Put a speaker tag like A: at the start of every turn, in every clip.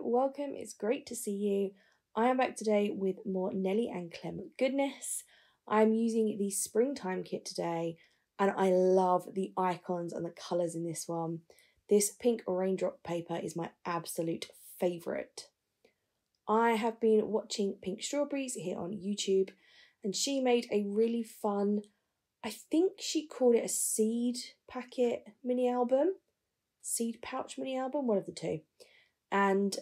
A: welcome, it's great to see you. I am back today with more Nelly and Clem goodness. I'm using the springtime kit today and I love the icons and the colours in this one. This pink raindrop paper is my absolute favourite. I have been watching Pink Strawberries here on YouTube and she made a really fun, I think she called it a seed packet mini album, seed pouch mini album, one of the two. And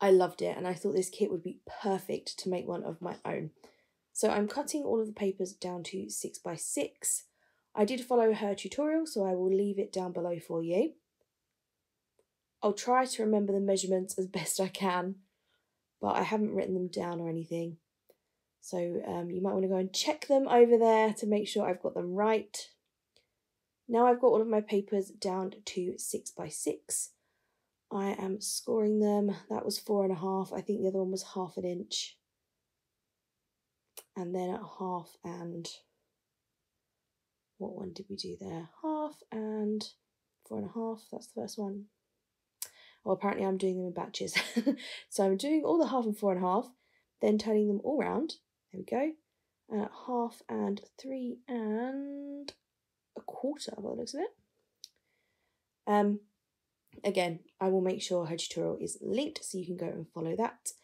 A: I loved it and I thought this kit would be perfect to make one of my own. So I'm cutting all of the papers down to 6x6. I did follow her tutorial, so I will leave it down below for you. I'll try to remember the measurements as best I can, but I haven't written them down or anything. So you might want to go and check them over there to make sure I've got them right. Now I've got all of my papers down to 6x6. I am scoring them. That was 4.5. I think the other one was 1/2 inch. And then at 1/2 and what one did we do there? 1/2 and 4.5. That's the first one. Well, apparently I'm doing them in batches. So I'm doing all the 1/2 and 4.5, then turning them all round. There we go. And at 1/2 and 3.25 by the looks of it. Again, I will make sure her tutorial is linked so you can go and follow that.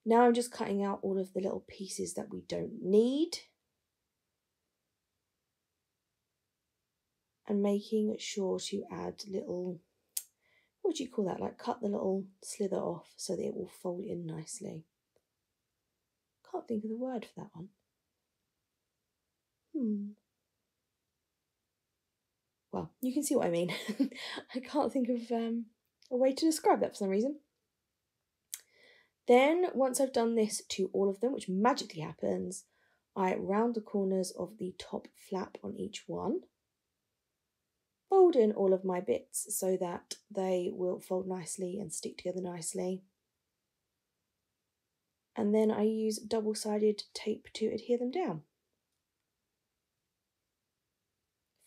A: Now I'm just cutting out all of the little pieces that we don't need. And making sure to add little, what do you call that? Like cut the little slither off so that it will fold in nicely. Can't think of the word for that one. Well, you can see what I mean. I can't think of a way to describe that for some reason. Then, once I've done this to all of them, which magically happens, I round the corners of the top flap on each one, fold in all of my bits so that they will fold nicely and stick together nicely. And then I use double-sided tape to adhere them down.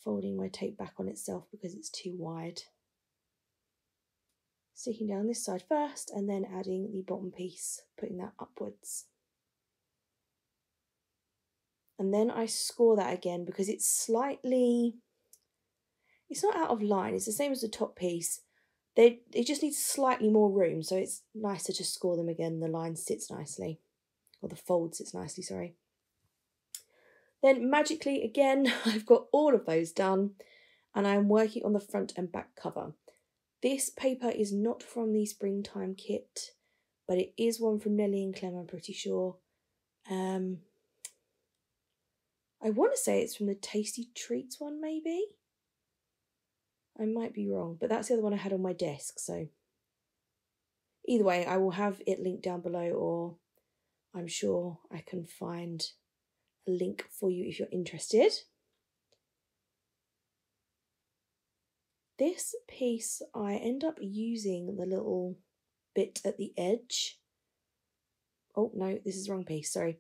A: Folding my tape back on itself because it's too wide. Sticking down this side first and then adding the bottom piece, putting that upwards. And then I score that again because it's slightly, it's not out of line, it's the same as the top piece. It just needs slightly more room, so it's nicer to score them again. The line sits nicely, or the fold sits nicely, sorry. Then magically, again, I've got all of those done and I'm working on the front and back cover. This paper is not from the springtime kit, but it is one from Nelly and Clem, I'm pretty sure. I want to say it's from the Tasty Treats one, maybe? I might be wrong, but that's the other one I had on my desk, so either way, I will have it linked down below, or I'm sure I can find a link for you if you're interested. This piece, I end up using the little bit at the edge. Oh no, this is the wrong piece, sorry.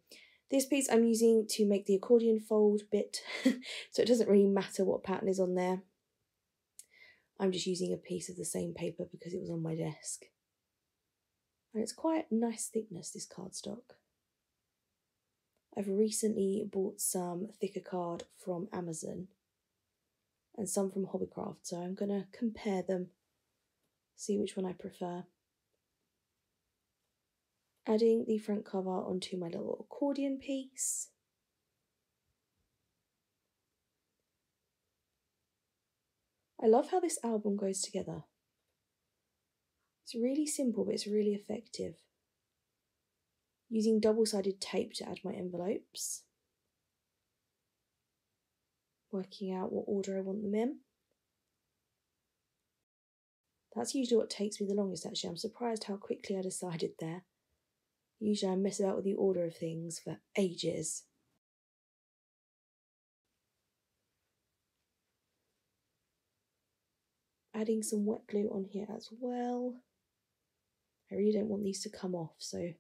A: This piece I'm using to make the accordion fold bit, so it doesn't really matter what pattern is on there. I'm just using a piece of the same paper because it was on my desk. And it's quite nice thickness, this cardstock. I've recently bought some thicker card from Amazon and some from Hobbycraft, so I'm going to compare them, see which one I prefer. Adding the front cover onto my little accordion piece. I love how this album goes together. It's really simple, but it's really effective. Using double-sided tape to add my envelopes. Working out what order I want them in. That's usually what takes me the longest, actually. I'm surprised how quickly I decided there. Usually I mess about with the order of things for ages. Adding some wet glue on here as well. I really don't want these to come off, so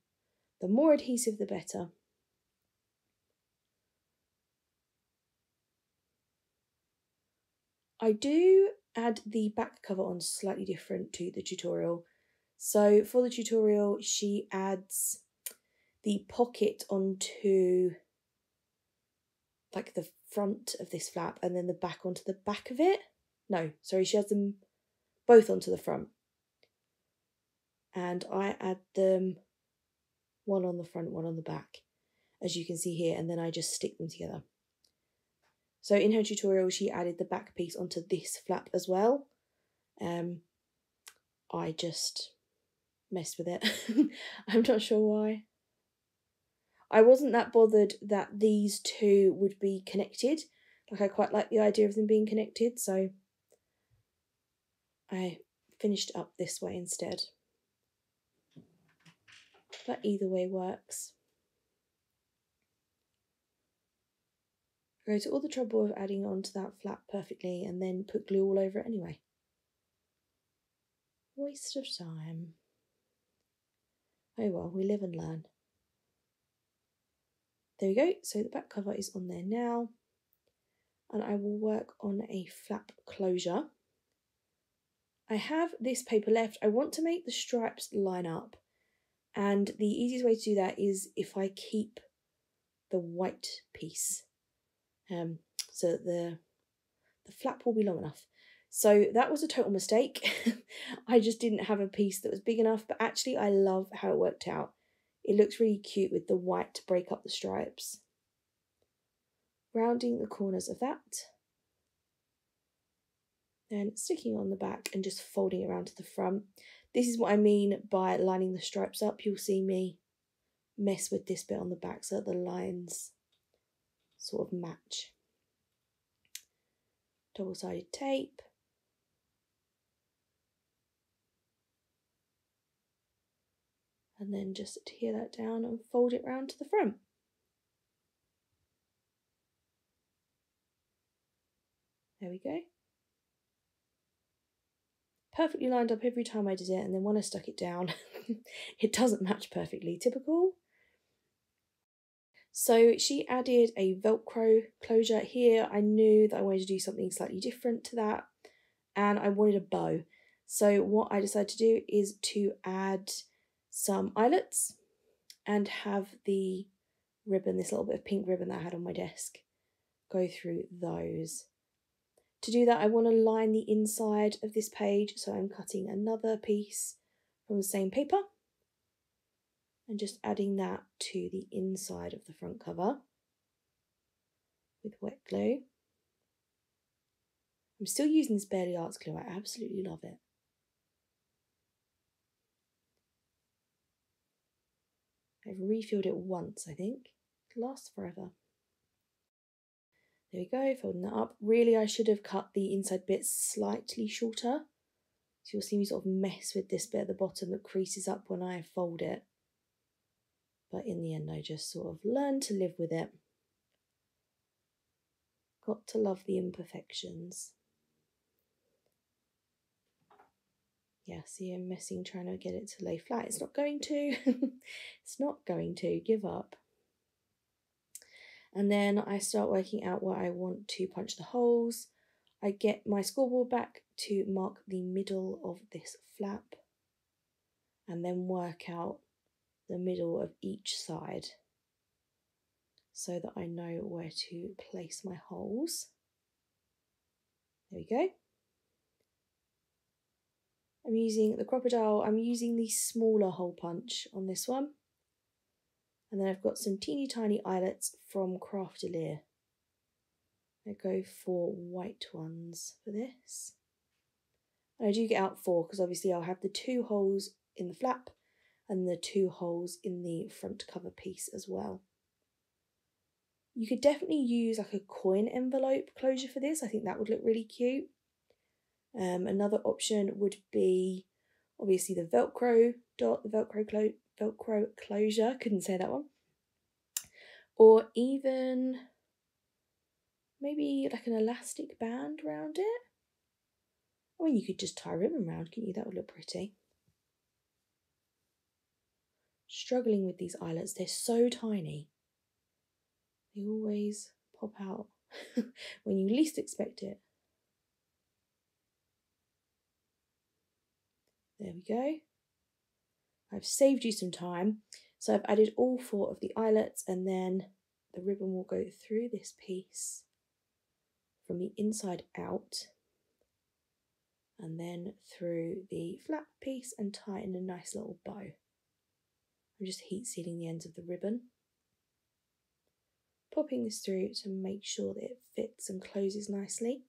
A: the more adhesive the better. I do add the back cover on slightly different to the tutorial. So for the tutorial, she adds the pocket onto like the front of this flap and then the back onto the back of it. No, sorry, she has them both onto the front. And I add them one on the front, one on the back, as you can see here, and then I just stick them together. So in her tutorial, she added the back piece onto this flap as well. I just messed with it. I'm not sure why. I wasn't that bothered that these two would be connected. Like, I quite like the idea of them being connected, so I finished up this way instead. But either way works. Go to all the trouble of adding onto that flap perfectly and then put glue all over it anyway. Waste of time. Oh well, we live and learn. There we go, so the back cover is on there now. And I will work on a flap closure. I have this paper left. I want to make the stripes line up. And the easiest way to do that is if I keep the white piece. So that the flap will be long enough. So that was a total mistake. I just didn't have a piece that was big enough, but actually I love how it worked out. It looks really cute with the white to break up the stripes. Rounding the corners of that. Then sticking on the back and just folding it around to the front. This is what I mean by lining the stripes up. You'll see me mess with this bit on the back so that the lines sort of match. Double-sided tape. And then just adhere that down and fold it round to the front. There we go. Perfectly lined up every time I did it, and then when I stuck it down, it doesn't match perfectly. Typical. So she added a Velcro closure here. I knew that I wanted to do something slightly different to that, and I wanted a bow. So what I decided to do is to add some eyelets and have the ribbon, this little bit of pink ribbon that I had on my desk, go through those. To do that, I want to line the inside of this page, so I'm cutting another piece from the same paper and just adding that to the inside of the front cover with wet glue. I'm still using this 𝓷𝓸𝓽𝓮 glue, I absolutely love it. I've refilled it once, I think. It lasts forever. There we go, folding that up. Really, I should have cut the inside bit slightly shorter. So you'll see me sort of mess with this bit at the bottom that creases up when I fold it. But in the end, I just sort of learned to live with it. Got to love the imperfections. Yeah, see, I'm messing trying to get it to lay flat. It's not going to. It's not going to. Give up. And then I start working out where I want to punch the holes. I get my scoreboard back to mark the middle of this flap and then work out the middle of each side so that I know where to place my holes. There we go. I'm using the 𝓷𝓵𝓬𝓲𝓪. I'm using the smaller hole punch on this one. And then I've got some teeny tiny eyelets from 𝓷𝓵𝓮𝓪. I go for white ones for this. And I do get out 4 because obviously I'll have the 2 holes in the flap and the 2 holes in the front cover piece as well. You could definitely use like a coin envelope closure for this. I think that would look really cute. Another option would be obviously the Velcro dot, the Velcro closure, couldn't say that one. Or even maybe like an elastic band around it. I mean, you could just tie a ribbon around, couldn't you? That would look pretty. Struggling with these eyelets, they're so tiny. They always pop out when you least expect it. There we go. I've saved you some time. So I've added all 4 of the eyelets, and then the ribbon will go through this piece from the inside out and then through the flap piece and tie in a nice little bow. I'm just heat sealing the ends of the ribbon, popping this through to make sure that it fits and closes nicely.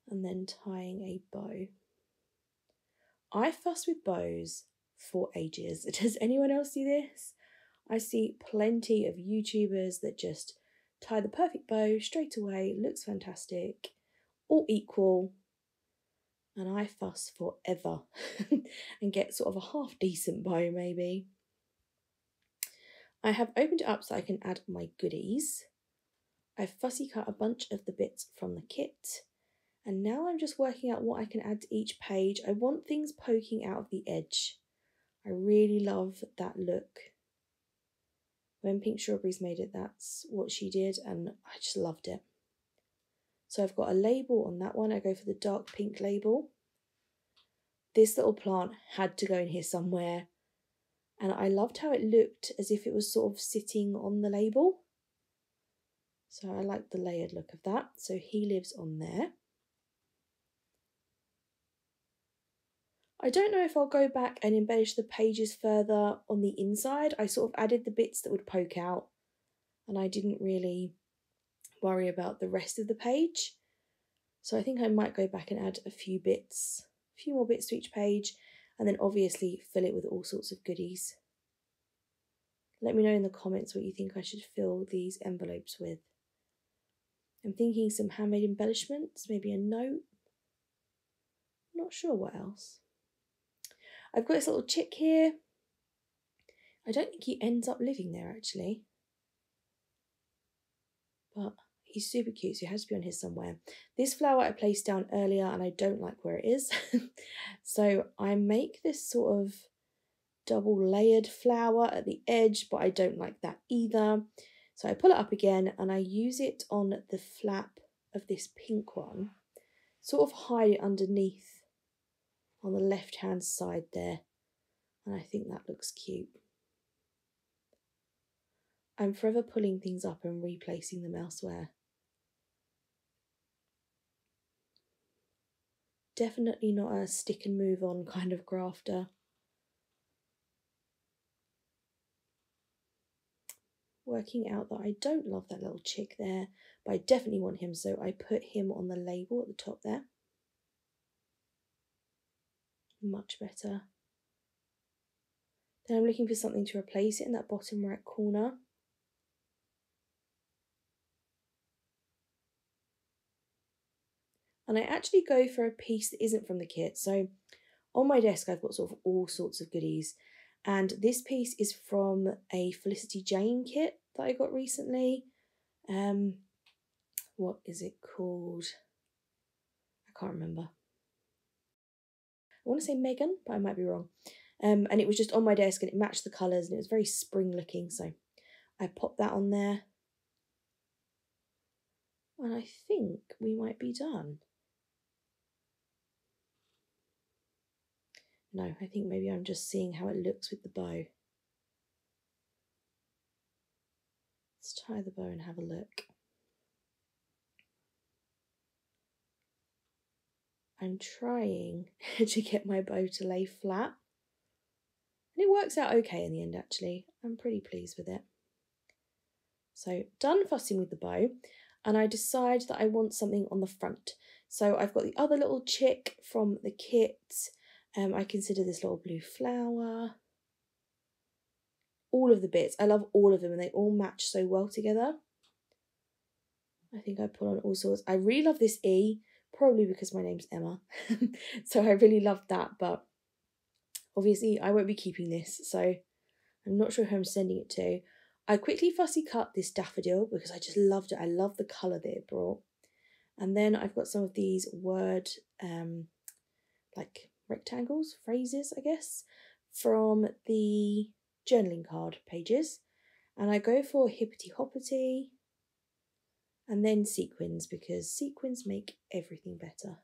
A: And then tying a bow. I fuss with bows for ages. Does anyone else do this? I see plenty of YouTubers that just tie the perfect bow straight away, looks fantastic, all equal, and I fuss forever and get sort of a half decent bow maybe. I have opened it up so I can add my goodies. I've fussy cut a bunch of the bits from the kit, and now I'm just working out what I can add to each page. I want things poking out of the edge. I really love that look. When Pink Strawberries made it, that's what she did, and I just loved it. So I've got a label on that one. I go for the dark pink label. This little plant had to go in here somewhere, and I loved how it looked as if it was sort of sitting on the label. So I like the layered look of that. So he lives on there. I don't know if I'll go back and embellish the pages further on the inside. I sort of added the bits that would poke out, and I didn't really worry about the rest of the page. So I think I might go back and add a few more bits to each page, and then obviously fill it with all sorts of goodies. Let me know in the comments what you think I should fill these envelopes with. I'm thinking some handmade embellishments, maybe a note. Not sure what else. I've got this little chick here. I don't think he ends up living there actually, but he's super cute, so he has to be on here somewhere. This flower I placed down earlier and I don't like where it is. So I make this sort of double layered flower at the edge, but I don't like that either. So I pull it up again and I use it on the flap of this pink one, sort of hide it underneath on the left hand side there, and I think that looks cute. I'm forever pulling things up and replacing them elsewhere. Definitely not a stick and move on kind of grafter. Working out that I don't love that little chick there, but I definitely want him, so I put him on the label at the top there. Much better. Then I'm looking for something to replace it in that bottom right corner. And I actually go for a piece that isn't from the kit. So on my desk I've got sort of all sorts of goodies, and this piece is from a Felicity Jane kit that I got recently. What is it called? I can't remember. I want to say Megan, but I might be wrong. And it was just on my desk and it matched the colours and it was very spring looking, so I popped that on there. And I think we might be done. No, I think maybe I'm just seeing how it looks with the bow. Let's tie the bow and have a look. I'm trying to get my bow to lay flat, and it works out okay in the end actually. I'm pretty pleased with it. So done fussing with the bow, and I decide that I want something on the front. So I've got the other little chick from the kit. I consider this little blue flower. All of the bits, I love all of them and they all match so well together. I think I put on all sorts. I really love this E, probably because my name's Emma. So I really love that, but obviously I won't be keeping this, so I'm not sure who I'm sending it to. I quickly fussy cut this daffodil because I just loved it. I love the colour that it brought. And then I've got some of these word, like rectangles, phrases, I guess, from the journaling card pages. And I go for hippity hoppity. and then sequins, because sequins make everything better.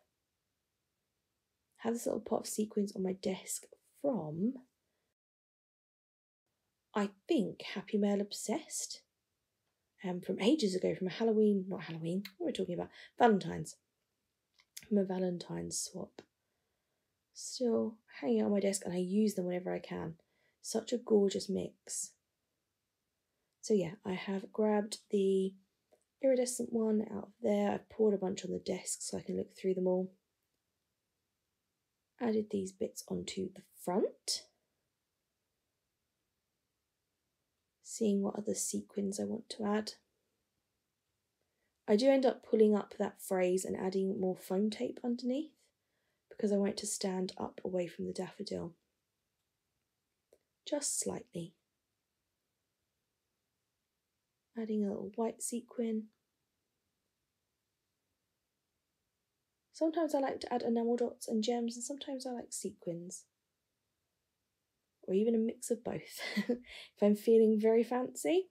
A: I have this little pot of sequins on my desk from, I think, Happy Mail Obsessed. From ages ago, from a Halloween, not Halloween, what are we talking about? Valentine's. From a Valentine's swap. Still hanging out on my desk, and I use them whenever I can. Such a gorgeous mix. So yeah, I have grabbed the iridescent one out of there. I've poured a bunch on the desk so I can look through them all. Added these bits onto the front. Seeing what other sequins I want to add. I do end up pulling up that phrase and adding more foam tape underneath because I want it to stand up away from the daffodil. Just slightly. Adding a little white sequin. Sometimes I like to add enamel dots and gems, and sometimes I like sequins. Or even a mix of both, if I'm feeling very fancy.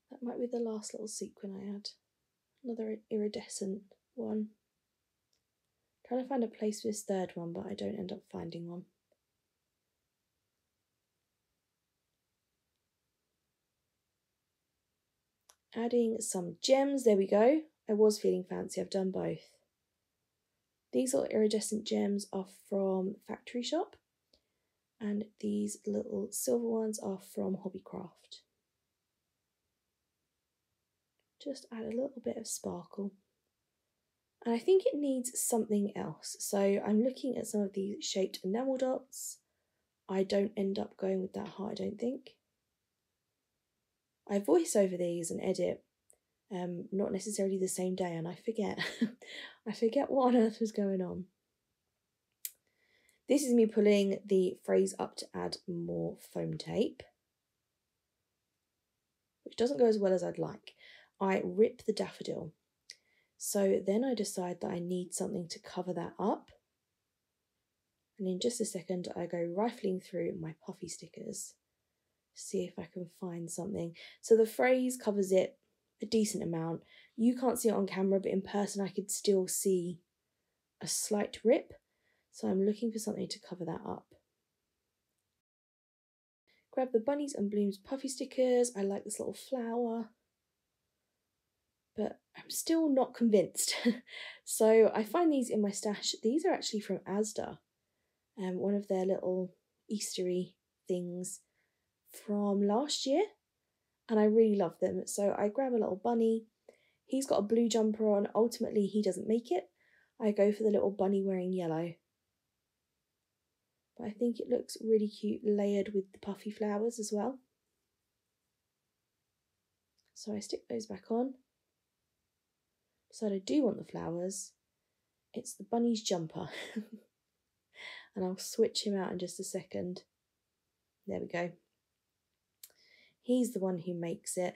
A: That might be the last little sequin I add. Another iridescent one. Trying to find a place for this third one, but I don't end up finding one. Adding some gems, there we go. I was feeling fancy, I've done both. These little iridescent gems are from Factory Shop, and these little silver ones are from Hobbycraft. Just add a little bit of sparkle. And I think it needs something else, so I'm looking at some of these shaped enamel dots. I don't end up going with that heart, I don't think. I voice over these and edit, not necessarily the same day, and I forget. I forget what on earth was going on. This is me pulling the phrase up to add more foam tape, which doesn't go as well as I'd like. I rip the daffodil. So then I decide that I need something to cover that up. And in just a second, I go rifling through my puffy stickers to see if I can find something. So the phrase covers it a decent amount. You can't see it on camera, but in person I could still see a slight rip. So I'm looking for something to cover that up. Grab the Bunnies and Blooms puffy stickers. I like this little flower, but I'm still not convinced. So I find these in my stash. These are actually from Asda, one of their little Eastery things from last year, and I really love them. So I grab a little bunny. He's got a blue jumper on. Ultimately, he doesn't make it. I go for the little bunny wearing yellow. But I think it looks really cute layered with the puffy flowers as well. So I stick those back on. Decide I do want the flowers. It's the bunny's jumper. And I'll switch him out in just a second. There we go. He's the one who makes it.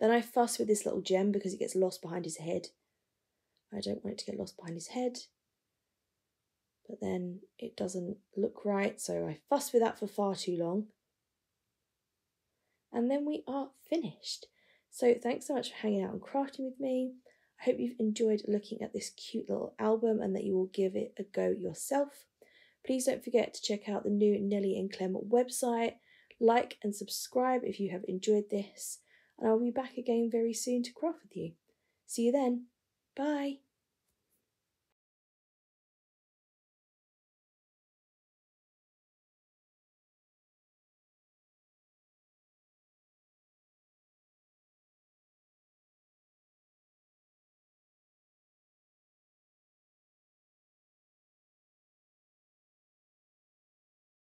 A: Then I fuss with this little gem because it gets lost behind his head. I don't want it to get lost behind his head. But then it doesn't look right, so I fuss with that for far too long. And then we are finished. So thanks so much for hanging out and crafting with me. I hope you've enjoyed looking at this cute little album and that you will give it a go yourself. Please don't forget to check out the new Nelly and Clem website. Like and subscribe if you have enjoyed this. And I'll be back again very soon to craft with you. See you then. Bye.